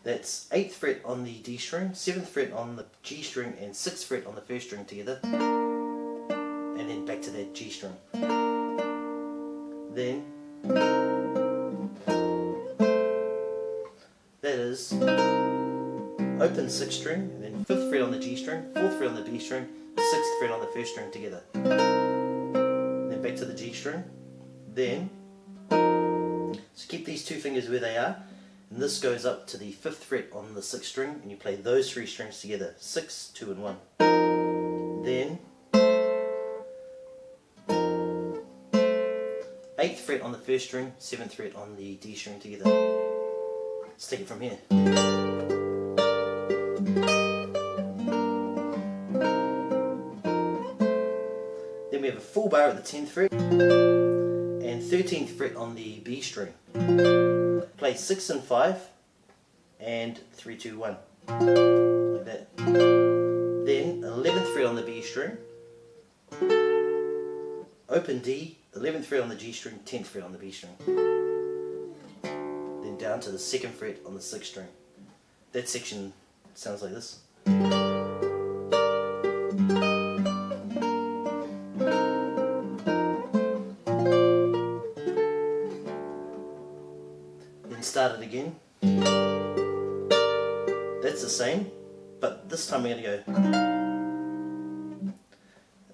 That's 8th fret on the D string, 7th fret on the G string, and 6th fret on the 1st string together, and then back to that G string. Then that is open 6th string, and then 5th fret on the G string, 4th fret on the B string, 6th fret on the 1st string together, then back to the G string. Then so keep these two fingers where they are, and this goes up to the 5th fret on the 6th string, and you play those three strings together, 6, 2 and 1. Then 8th fret on the 1st string, 7th fret on the D string together. Let's take it from here. Then we have a full bar at the 10th fret and 13th fret on the B string. Play 6 and 5 and 3, 2, 1 like that. Then 11th fret on the B string, open D, 11th fret on the G string, 10th fret on the B string, then down to the 2nd fret on the 6th string. That section sounds like this. Start it again. That's the same, but this time we're going to go.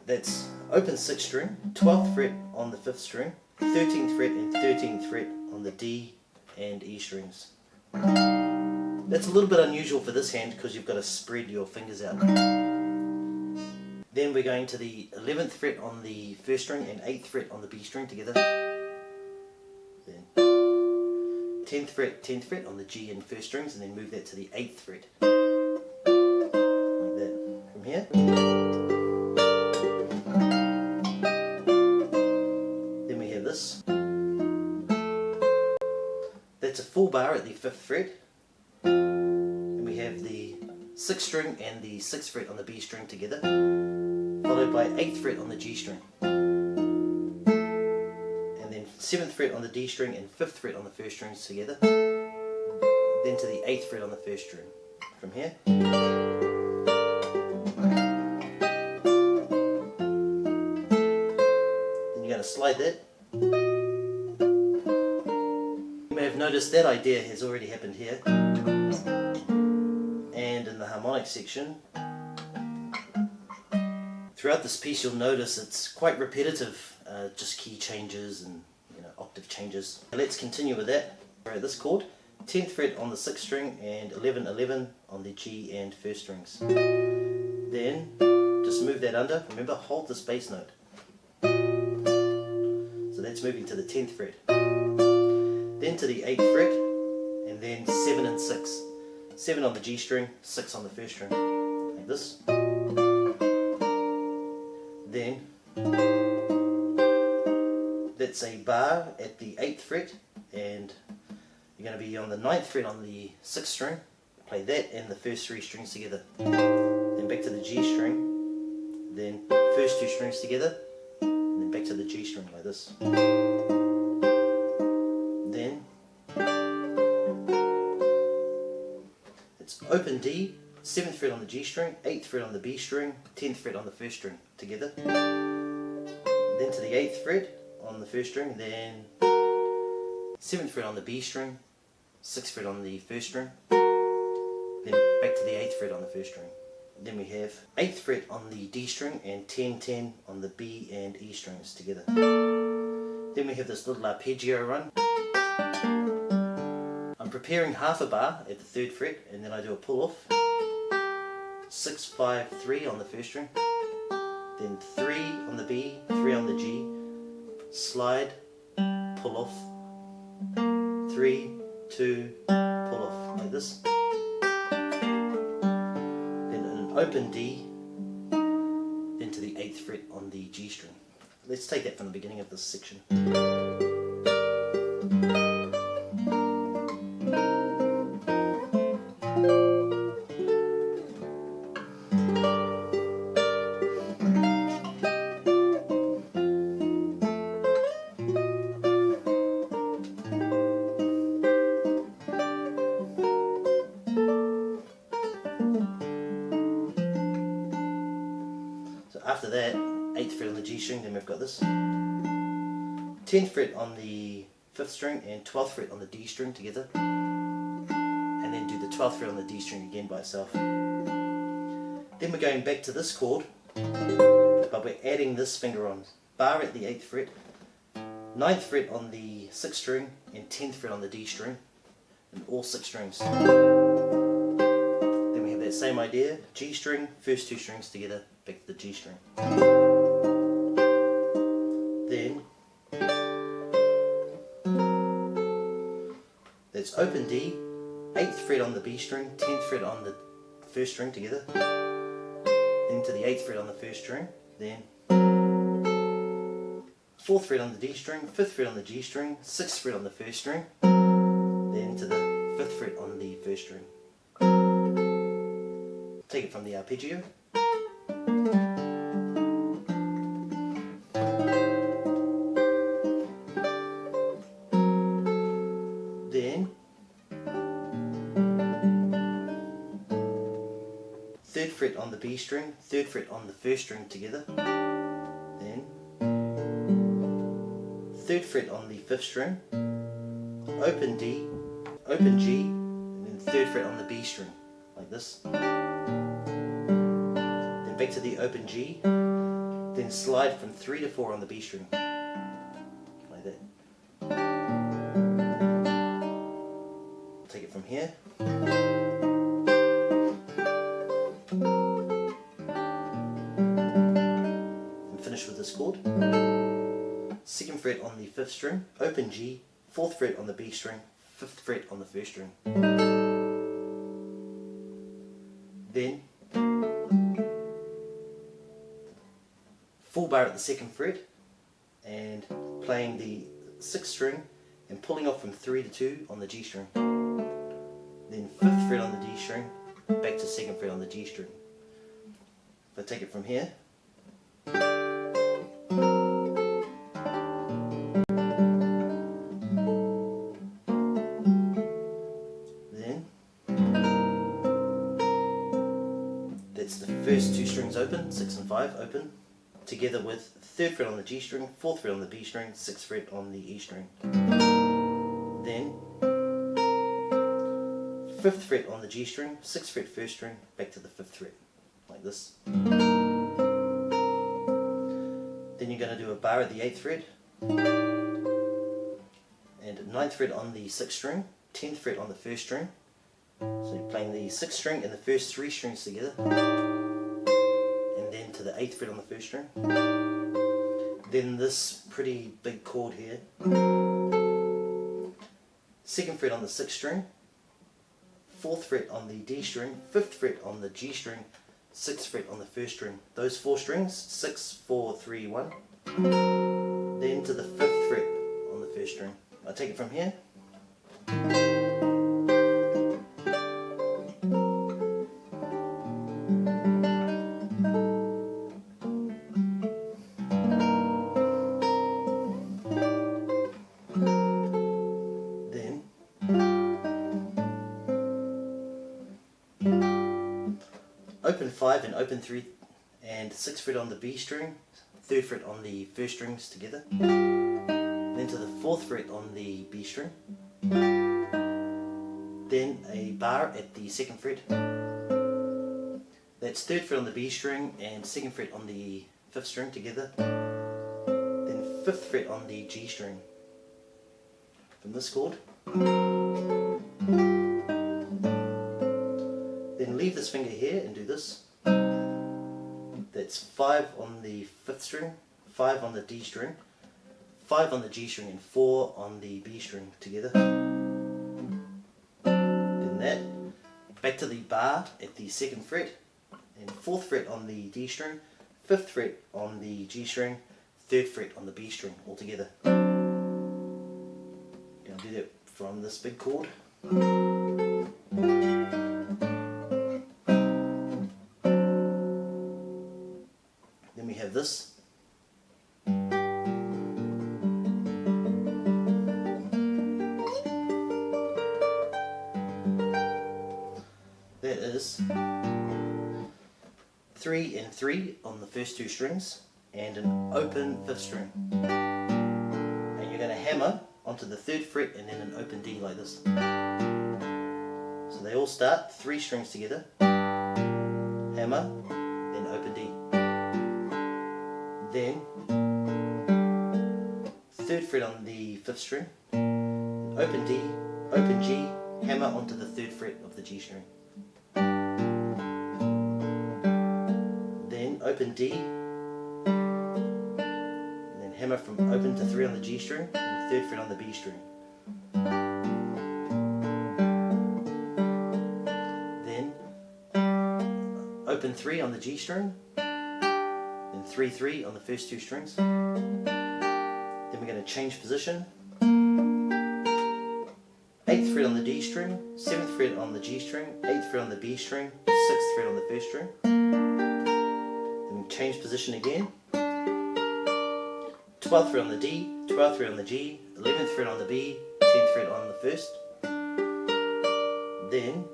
That's open 6th string, 12th fret on the 5th string, 13th fret and 13th fret on the D and E strings. That's a little bit unusual for this hand because you've got to spread your fingers out. Then we're going to the 11th fret on the 1st string and 8th fret on the B string together. Then 10th fret on the G and 1st strings, and then move that to the 8th fret. Like that. From here. Then we have this. That's a full bar at the 5th fret. And we have the 6th string and the 6th fret on the B string together, followed by 8th fret on the G string. 7th fret on the D string and 5th fret on the 1st strings together, then to the 8th fret on the 1st string. From here. Then you're going to slide that. You may have noticed that idea has already happened here, and in the harmonic section. Throughout this piece you'll notice it's quite repetitive, just key changes and octave changes. Let's continue with that. Alright, this chord, 10th fret on the 6th string and 11, 11 on the G and 1st strings. Then just move that under. Remember, hold this bass note. So that's moving to the 10th fret. Then to the 8th fret, and then 7 and 6. 7 on the G string, 6 on the 1st string. Like this. Then that's a bar at the 8th fret, and you're going to be on the 9th fret on the 6th string. Play that and the first 3 strings together. Then back to the G string, then first 2 strings together, and then back to the G string like this. Then it's open D, 7th fret on the G string, 8th fret on the B string, 10th fret on the 1st string together. Then to the 8th fret on the 1st string, then 7th fret on the B string, 6th fret on the 1st string, then back to the 8th fret on the 1st string. Then we have 8th fret on the D string and 10, 10 on the B and E strings together. Then we have this little arpeggio run. I'm preparing half a bar at the 3rd fret, and then I do a pull off. 6, 5, 3 on the 1st string, then 3 on the B, 3 on the G, slide, pull off, 3, 2, pull off, like this. Then an open D, then to the 8th fret on the G string. Let's take that from the beginning of this section. string, then we've got this 10th fret on the 5th string and 12th fret on the D string together, and then do the 12th fret on the D string again by itself. Then we're going back to this chord, but we're adding this finger on, bar at the 8th fret, 9th fret on the 6th string and 10th fret on the D string, and all 6 strings. Then we have that same idea, G string, first 2 strings together, back to the G string. Then that's open D, 8th fret on the B string, 10th fret on the 1st string together, then to the 8th fret on the 1st string, then 4th fret on the D string, 5th fret on the G string, 6th fret on the 1st string, then to the 5th fret on the 1st string. Take it from the arpeggio. Then 3rd fret on the B string, 3rd fret on the 1st string together, then 3rd fret on the 5th string, open D, open G, and then 3rd fret on the B string, like this. Then back to the open G, then slide from 3 to 4 on the B string, like that. Take it from here. And finish with this chord. 2nd fret on the 5th string, open G, 4th fret on the B string, 5th fret on the 1st string. Then full bar at the 2nd fret and playing the 6th string and pulling off from 3 to 2 on the G string. Then 5th fret on the D string, back to 2nd fret on the G string. If I take it from here, then that's the first 2 strings open, 6 and 5 open, together with 3rd fret on the G string, 4th fret on the B string, 6th fret on the E string. Then 5th fret on the G string, 6th fret 1st string, back to the 5th fret, like this. Then you're going to do a bar at the 8th fret, and 9th fret on the 6th string, 10th fret on the 1st string. So you're playing the 6th string and the first 3 strings together, and then to the 8th fret on the 1st string. Then this pretty big chord here, 2nd fret on the 6th string, 4th fret on the D string, 5th fret on the G string, 6th fret on the 1st string. Those 4 strings, 6, 4, 3, 1. Then to the 5th fret on the 1st string. I take it from here. Open 5 and open 3 and 6th fret on the B string, 3rd fret on the 1st strings together, then to the 4th fret on the B string, then a bar at the 2nd fret, that's 3rd fret on the B string and 2nd fret on the 5th string together, then 5th fret on the G string from this chord. Then leave this finger here and do this. That's 5 on the 5th string, 5 on the D string, 5 on the G string and 4 on the B string together. Then that, back to the bar at the 2nd fret and 4th fret on the D string, 5th fret on the G string, 3rd fret on the B string all together. Going to do that from this big chord. Then we have this. That is 3 and 3 on the first 2 strings, and an open 5th string. And you're going to hammer onto the 3rd fret and then an open D like this. So they all start 3 strings together, hammer, then open D. Then 3rd fret on the 5th string, open D, open G, hammer onto the 3rd fret of the G string. Then open D, and then hammer from open to 3 on the G string, and 3rd fret on the B string. Then open 3 on the G string, then 3-3 on the first 2 strings. Then we're going to change position. 8th fret on the D string, 7th fret on the G string, 8th fret on the B string, 6th fret on the 1st string. Then change position again. 12th fret on the D, 12th fret on the G, 11th fret on the B, 10th fret on the 1st. Then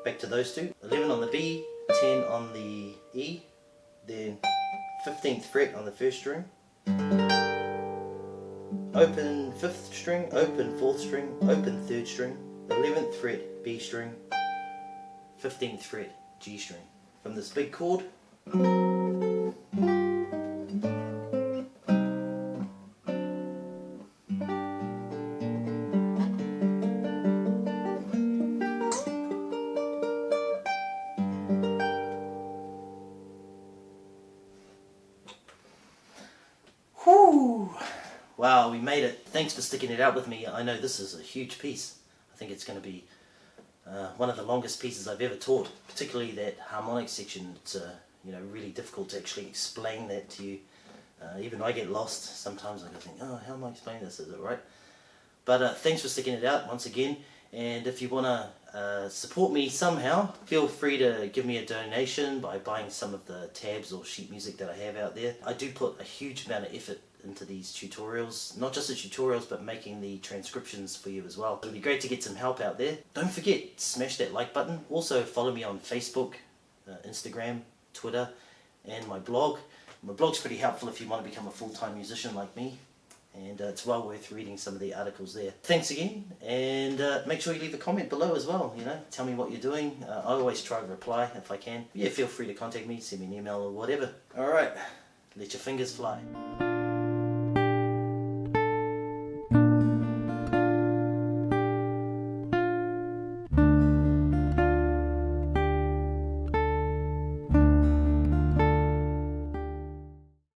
back to those two. 11 on the B, 10 on the E, then 15th fret on the 1st string. Open 5th string, open 4th string, open 3rd string, 11th fret B string, 15th fret G string. From this big chord, whew! Wow, we made it. Thanks for sticking it out with me. I know this is a huge piece. I think it's going to be one of the longest pieces I've ever taught, particularly that harmonic section. It's really difficult to actually explain that to you. Even I get lost sometimes. I think, oh, how am I explaining this? Is it right? But thanks for sticking it out once again. And if you want to support me somehow, feel free to give me a donation by buying some of the tabs or sheet music that I have out there. I do put a huge amount of effort into these tutorials, not just the tutorials but making the transcriptions for you as well. It would be great to get some help out there. Don't forget, smash that like button. Also follow me on Facebook, Instagram, Twitter, and my blog. My blog's pretty helpful if you want to become a full-time musician like me, and it's well worth reading some of the articles there. Thanks again, and make sure you leave a comment below as well. Tell me what you're doing. I always try to reply if I can. Yeah, feel free to contact me, send me an email or whatever. Alright, let your fingers fly.